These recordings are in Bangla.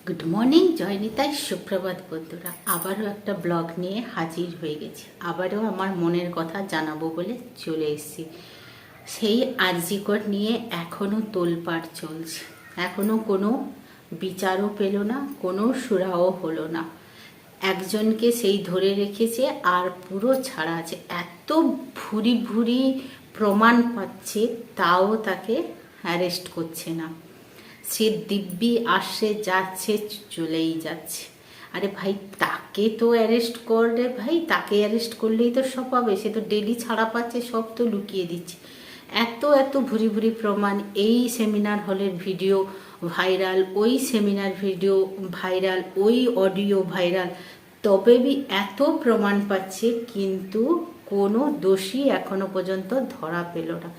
গুড মর্নিং, জয়নিতাই সুপ্রভাত বন্ধুরা। আবারও একটা ব্লগ নিয়ে হাজির হয়ে গেছি। আবারও আমার মনের কথা জানাবো বলে চলে এসেছি। সেই আরজিকর নিয়ে এখনও তোলপাড় চলছে, এখনও কোনো বিচারও পেল না, কোনো সুরাও হলো না। একজনকে সেই ধরে রেখেছে আর পুরো ছাড়া আছে। এত ভুরি ভুরি প্রমাণ পাচ্ছে, তাও তাকে অ্যারেস্ট করছে না। সে দিব্যি আসছে, যাচ্ছে, চলেই যাচ্ছে। আরে ভাই, তাকে তো অ্যারেস্ট করে ভাই, তাকে অ্যারেস্ট করলেই তো সব পাবে। সে তো ডেলি ছাড়া পাচ্ছে, সব তো লুকিয়ে দিচ্ছে। এত এত ভুরি ভুরি প্রমাণ। এই সেমিনার হলের ভিডিও ভাইরাল, ওই সেমিনার ভিডিও ভাইরাল, ওই অডিও ভাইরাল, তবে বি এত প্রমাণ পাচ্ছে, কিন্তু কোনো দোষী এখনো পর্যন্ত ধরা পেল না।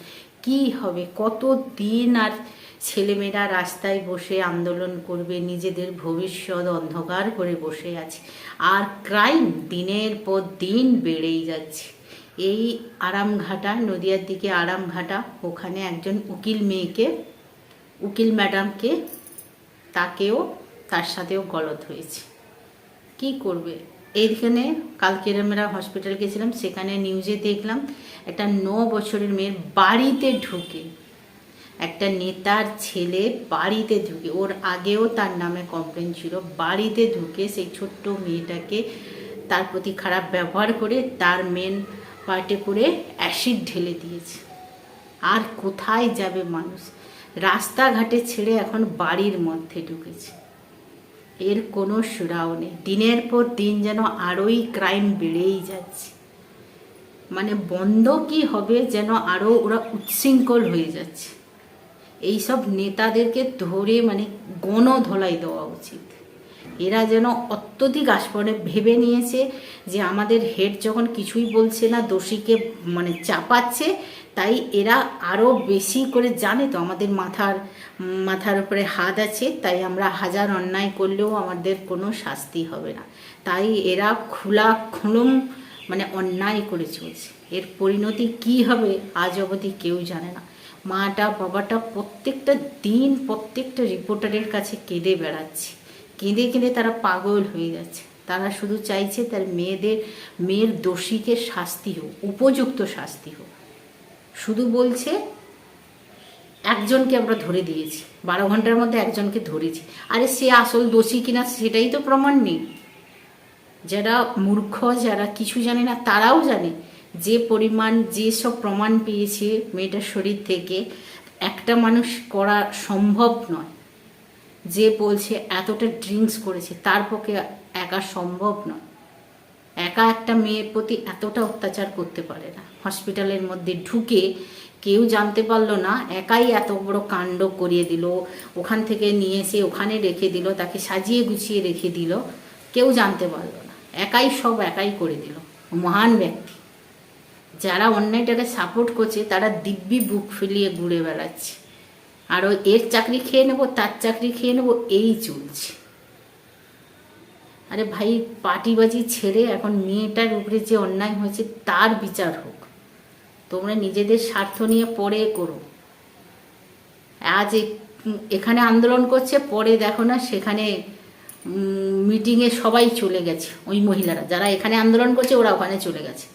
কি হবে? কত দিন আর ছেলেমেয়েরা রাস্তায় বসে আন্দোলন করবে, নিজেদের ভবিষ্যৎ অন্ধকার করে বসে আছে। আর ক্রাইম দিনের পর দিন বেড়েই যাচ্ছে। এই আরামঘাটা, নদিয়ার দিকে আরামঘাটা, ওখানে একজন উকিল ম্যাডামকে, তাকেও, তার সাথেও গলত হয়েছে। কি করবে? এইখানে কালকে আমরা হসপিটাল গেছিলাম, সেখানে নিউজে দেখলাম একটা 9 বছরের মেয়ের বাড়িতে ঢুকে, একটা নেতার ছেলে বাড়িতে ঢুকে, ওর আগেও তার নামে কমপ্লেন ছিল, বাড়িতে ঢুকে সেই ছোট্ট মেয়েটাকে তার প্রতি খারাপ ব্যবহার করে তার মেন পার্টে করে অ্যাসিড ঢেলে দিয়েছে। আর কোথায় যাবে মানুষ? রাস্তাঘাটে ছেড়ে এখন বাড়ির মধ্যে ঢুকেছে। এর কোনো সুরাও নেই। দিনের পর দিন যেন আরোই ক্রাইম বেড়েই যাচ্ছে। মানে বন্ধ কি হবে, যেন আরও ওরা উচ্ছৃঙ্খল হয়ে যাচ্ছে। এইসব নেতাদেরকে ধরে মানে গণধোলাই দেওয়া উচিত। এরা যেন অত্যধিক আস্পর্ধে ভেবে নিয়েছে যে আমাদের হেড যখন কিছুই বলছে না, দোষীকে মানে চাপাচ্ছে, তাই এরা আরও বেশি করে জানে তো আমাদের মাথার উপরে হাত আছে, তাই আমরা হাজার অন্যায় করলেও আমাদের কোনো শাস্তি হবে না। তাই এরা খুলম মানে অন্যায় করে চলছে। এর পরিণতি কি হবে আজ অবধি কেউ জানে না। মাটা বাবাটা প্রত্যেকটা দিন প্রত্যেকটা রিপোর্টারের কাছে কেঁদে বেড়াচ্ছে, কেঁদে কেঁদে তারা পাগল হয়ে যাচ্ছে। তারা শুধু চাইছে তার মেয়ের দোষীকে শাস্তি হোক, উপযুক্ত শাস্তি হোক। শুধু বলছে একজনকে আমরা ধরে দিয়েছি, 12 ঘন্টার মধ্যে একজনকে ধরেছি। আরে সে আসল দোষী কিনা সেটাই তো প্রমাণ নেই। যারা মূর্খ, যারা কিছু জানে না, তারাও জানে যে পরিমাণ যেসব প্রমাণ পেয়েছে মেয়েটার শরীর থেকে, একটা মানুষ করা সম্ভব নয়। যে বলছে এতটা ড্রিঙ্কস করেছে, তার পক্ষে একা সম্ভব নয়। একা একটা মেয়ের প্রতি এতটা অত্যাচার করতে পারে না। হসপিটালের মধ্যে ঢুকে কেউ জানতে পারলো না, একাই এত বড় কাণ্ড করিয়ে দিল। ওখান থেকে নিয়ে এসে ওখানে রেখে দিল, তাকে সাজিয়ে গুছিয়ে রেখে দিল, কেউ জানতে পারলো না। একাই করে দিল। মহান ব্যক্তি। যারা অন্যায়টাকে সাপোর্ট করছে তারা দিব্যি বুক ফুলিয়ে ঘুরে বেড়াচ্ছে। আর এর চাকরি খেয়ে নেবো, তার চাকরি খেয়ে নেবো, এই চলছে। আরে ভাই, পার্টিবাজি ছেড়ে এখন মেয়েটার উপরে যে অন্যায় হয়েছে তার বিচার হোক। তোমরা নিজেদের স্বার্থ নিয়ে পরে করো। আজ এখানে আন্দোলন করছে, পরে দেখো না সেখানে মিটিংয়ে সবাই চলে গেছে। ওই মহিলারা যারা এখানে আন্দোলন করছে ওরা ওখানে চলে গেছে।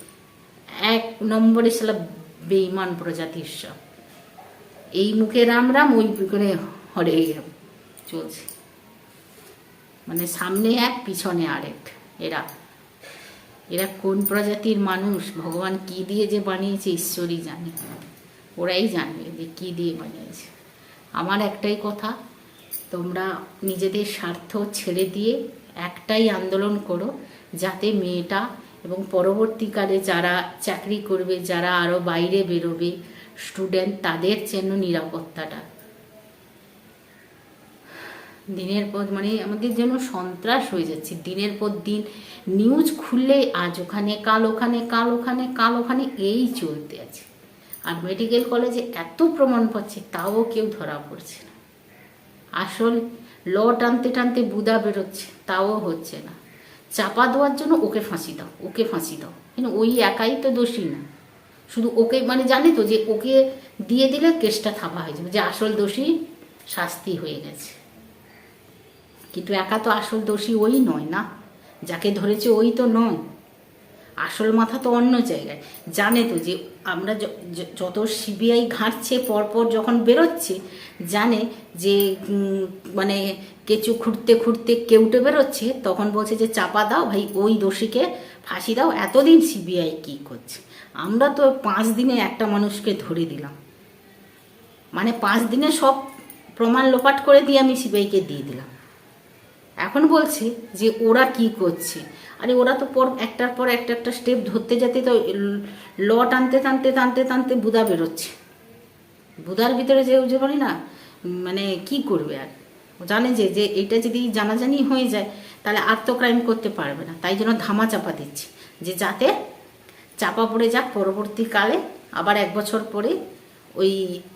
1 নম্বরে সালা বেঈমান প্রজাতির সব। এই মুখে রাম রাম, ওই করে হরে রাম চলছে। মানে সামনে এক, পিছনে আরেক। এরা কোন প্রজাতির মানুষ? ভগবান কি দিয়ে যে বানিয়েছে ঈশ্বরই জানে, ওরাই জানবে যে কি দিয়ে বানিয়েছে। আমার একটাই কথা, তোমরা নিজেদের স্বার্থ ছেড়ে দিয়ে একটাই আন্দোলন করো, যাতে মেয়েটা এবং পরবর্তীকালে যারা চাকরি করবে, যারা আরও বাইরে বেরোবে স্টুডেন্ট, তাদের জন্য নিরাপত্তাটা। দিনের পর মানে আমাদের যেন সন্ত্রাস হয়ে যাচ্ছে। দিনের পর দিন নিউজ খুললে আজ ওখানে, কাল ওখানে, কাল ওখানে, কাল ওখানে, এই চলতে আছে। আর মেডিকেল কলেজে এত প্রমাণ পাচ্ছে, তাও কেউ ধরা পড়ছে না। আসল ল টানতে টানতে বুদা বেরোচ্ছে, তাও হচ্ছে না। চাপা দেওয়ার জন্য ওকে ফাঁসি দাও, ওকে ফাঁসি দাও, কিন্তু ওই একাই তো দোষী না। শুধু ওকে মানে জানে তো যে ওকে দিয়ে দিলে কেসটা থাপা হয়ে যাবে, যে আসল দোষী শাস্তি হয়ে গেছে। কিন্তু একা তো আসল দোষী ওই নয় না, যাকে ধরেছে ওই তো নয়, আসল মাথা তো অন্য জায়গায়। জানে তো যে আমরা যত সিবিআই ঘাঁটছে পরপর যখন বেরোচ্ছে, জানে যে মানে কেঁচু খুঁড়তে খুঁড়তে কেউটে বেরোচ্ছে, তখন বলছে যে চাপা দাও ভাই, ওই দোষীকে ফাঁসি দাও। এতদিন সিবিআই কী করছে? আমরা তো 5 দিনে একটা মানুষকে ধরে দিলাম, মানে 5 দিনে সব প্রমাণ লোপাট করে দিয়ে আমি সিবিআইকে দিয়ে দিলাম। এখন বলছে যে ওরা কি করছে। আরে ওরা তো একটার পর একটা স্টেপ ধরতে যেতে তো ল টানতে টানতে টানতে টানতে বুদা বেরোচ্ছে। বুদার ভিতরে যে বলি না, মানে কি করবে আর, জানে যে এটা যদি জানাজানি হয়ে যায় তাহলে আর তো ক্রাইম করতে পারবে না। তাই জন্য ধামা চাপা দিচ্ছে, যে যাতে চাপা পড়ে যাক, পরবর্তীকালে আবার 1 বছর পরে ওই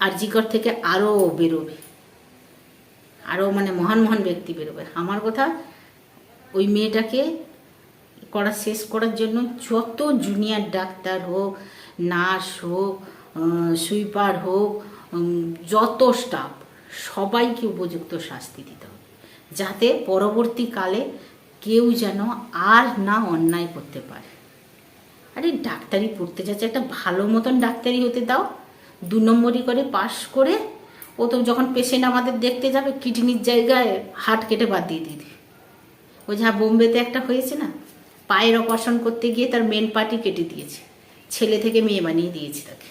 আরজিকর থেকে আরও বেরোবে, আরও মানে মহান মহান ব্যক্তি বেরোবে। আমার কথা, ওই মেয়েটাকে শেষ করার জন্য যত জুনিয়র ডাক্তার হোক, নার্স হোক, সুইপার হোক, যত স্টাফ, সবাইকে উপযুক্ত শাস্তি দিতে হবে, যাতে পরবর্তীকালে কেউ যেন আর না অন্যায় করতে পারে। আরে ডাক্তারি পড়তে যাচ্ছে, একটা ভালো মতন ডাক্তারি হতে দাও। 2 নম্বরই করে পাশ করে ও তো যখন পেশেন্ট আমাদের দেখতে যাবে, কিডনির জায়গায় হার্ট কেটে বাদ দিয়ে দিবে। ওই যা বোম্বেতে একটা হয়েছে না, পায়ের অপারেশন করতে গিয়ে তার মেন পার্টি কেটে দিয়েছে, ছেলে থেকে মেয়ে বানিয়ে দিয়েছে তাকে।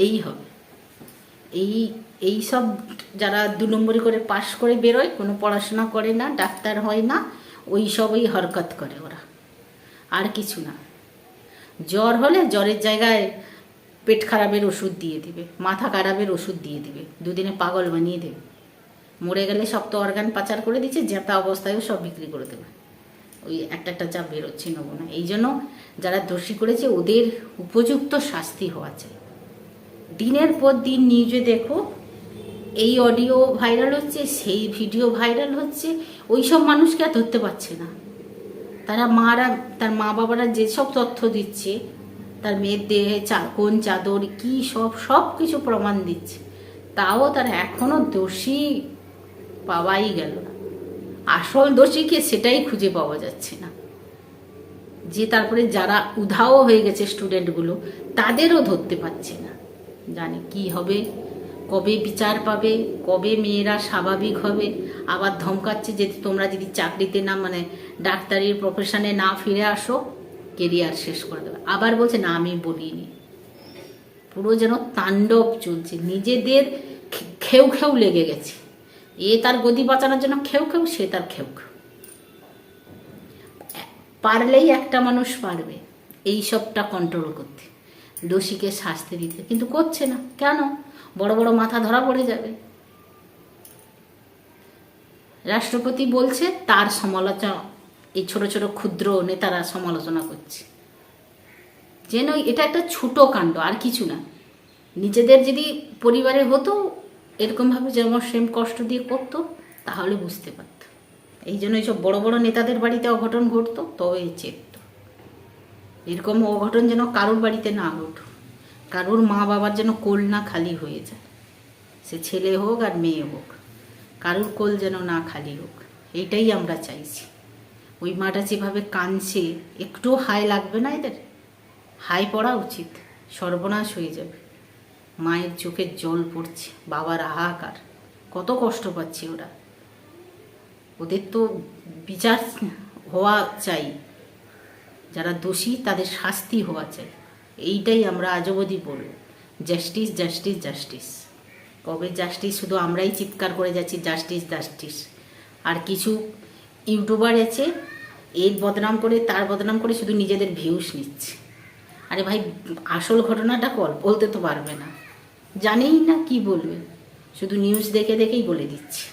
এই হবে, এই সব যারা 2 নম্বরই করে পাশ করে বেরোয়, কোনো পড়াশোনা করে না, ডাক্তার হয় না, ওই সবই হরকত করে ওরা, আর কিছু না। জ্বর হলে জ্বরের জায়গায় পেট খারাপের ওষুধ দিয়ে দিবে, মাথা খারাপের ওষুধ দিয়ে দিবে, 2 দিনে পাগল বানিয়ে দেবে। মরে গেলে সব তো অর্গান পাচার করে দিচ্ছে, জেতা অবস্থায়ও সব বিক্রি করে দেবে। ওই একটা যা বেরোচ্ছে নেবো না। এই জন্য যারা দোষী করেছে ওদের উপযুক্ত শাস্তি হওয়া চাই। দিনের পর দিন নিউজে দেখো, এই অডিও ভাইরাল হচ্ছে, সেই ভিডিও ভাইরাল হচ্ছে, ওই সব মানুষকে আর ধরতে পারছে না। তার মা বাবারা যেসব তথ্য দিচ্ছে, তার মেয়ের দেহে কোন চাদর কি সব কিছু প্রমাণ দিচ্ছে, তাও তারা এখনো দোষী পাওয়াই গেল না। আসল দোষীকে সেটাই খুঁজে পাওয়া যাচ্ছে না। যে তারপরে যারা উধাও হয়ে গেছে স্টুডেন্টগুলো, তাদেরও ধরতে পারছে না। জানি কি হবে, কবে বিচার পাবে, কবে মেয়েরা স্বাভাবিক হবে। আবার ধমকাচ্ছে যে তোমরা যদি চাকরিতে না, মানে ডাক্তারির প্রফেশনে না ফিরে আসো, কেরিয়ার শেষ করে দেবে। আবার বলছে না আমি বলিনি। পুরো যেন তাণ্ডব চলছে, নিজেদের খেউ খেউ লেগে গেছে। এ তার গদি বাঁচানোর জন্য খেউ খেউ, সে তার খেউ খেউ। পারলেই একটা মানুষ পারবে এই সবটা কন্ট্রোল করতে, দোষীকে শাস্তি দিতে, কিন্তু করছে না কেন? বড় বড় মাথা ধরা পড়ে যাবে। রাষ্ট্রপতি বলছে, তার সমালোচনা এই ছোট ছোট ক্ষুদ্র নেতারা সমালোচনা করছে, যেন এটা একটা ছোট কাণ্ড, আর কিছু না। নিজেদের যদি পরিবারে হতো এরকমভাবে যেমন সেম কষ্ট দিয়ে করতো, তাহলে বুঝতে পারত। এই জন্য এইসব বড় বড় নেতাদের বাড়িতে অঘটন ঘটতো, তবে চেত। এরকম অঘটন যেন কারোর বাড়িতে না ঘটুক, কারোর মা বাবার যেন কোল না খালি হয়ে যায়, সে ছেলে হোক আর মেয়ে হোক, কারোর কোল যেন না খালি হোক। এইটাই আমরা চাইছি। ওই মাটা যেভাবে কাঁদছে, একটু হাই লাগবে না এদের? হাই পড়া উচিত, সর্বনাশ হয়ে যাবে। মায়ের চোখের জল পড়ছে, বাবার হাহাকার, কত কষ্ট পাচ্ছে ওরা। ওদের তো বিচার হওয়া চাই, যারা দোষী তাদের শাস্তি হওয়া চাই। এইটাই আমরা আজ অবধি বলব, জাস্টিস জাস্টিস জাস্টিস। কবে জাস্টিস? শুধু আমরাই চিৎকার করে যাচ্ছি জাস্টিস জাস্টিস। আর কিছু ইউটিউবার আছে, এর বদনাম করে তার বদনাম করে শুধু নিজেদের ভিউস নিচ্ছে। আরে ভাই, আসল ঘটনাটা বলতে তো পারবে না, জানেই না কি বলবে, শুধু নিউজ দেখে দেখেই বলে দিচ্ছে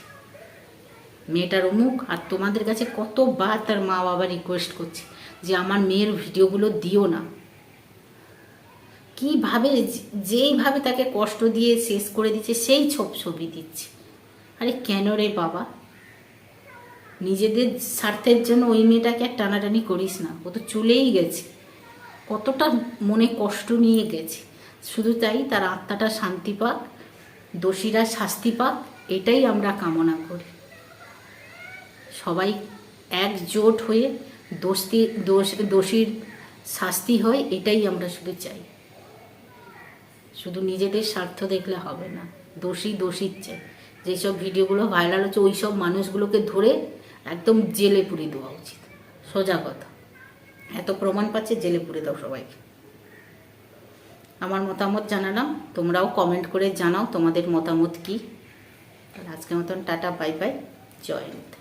মেয়েটার অমুক। আর তোমাদের কাছে কতবার তার মা বাবা রিকোয়েস্ট করছে যে আমার মেয়ের ভিডিওগুলো দিও না। কীভাবে, যেইভাবে তাকে কষ্ট দিয়ে শেষ করে দিচ্ছে, সেই ছবি দিচ্ছে। আরে কেন রে বাবা? নিজেদের স্বার্থের জন্য ওই মেয়েটাকে আর টানাটানি করিস না, ও তো চলেই গেছে, কতটা মনে কষ্ট নিয়ে গেছে। শুধু তাই, তার আত্মাটা শান্তি পাক, দোষীরা শাস্তি পাক, এটাই আমরা কামনা করি। সবাই একজোট হয়ে দোষীর শাস্তি হয়, এটাই আমরা শুধু চাই। শুধু নিজেদের স্বার্থ দেখলে হবে না, দোষীর চাই। যেসব ভিডিওগুলো ভাইরাল হচ্ছে ওই সব মানুষগুলোকে ধরে একদম জেলে পুরিয়ে দেওয়া উচিত, সোজা কথা। এত প্রমাণ পাচ্ছে, জেলে পুরে দাও সবাইকে। আমার মতামত জানালাম, তোমরাও কমেন্ট করে জানাও তোমাদের মতামত কী। আজকের মতন টাটা, বাই বাই, জয় হিন্দ।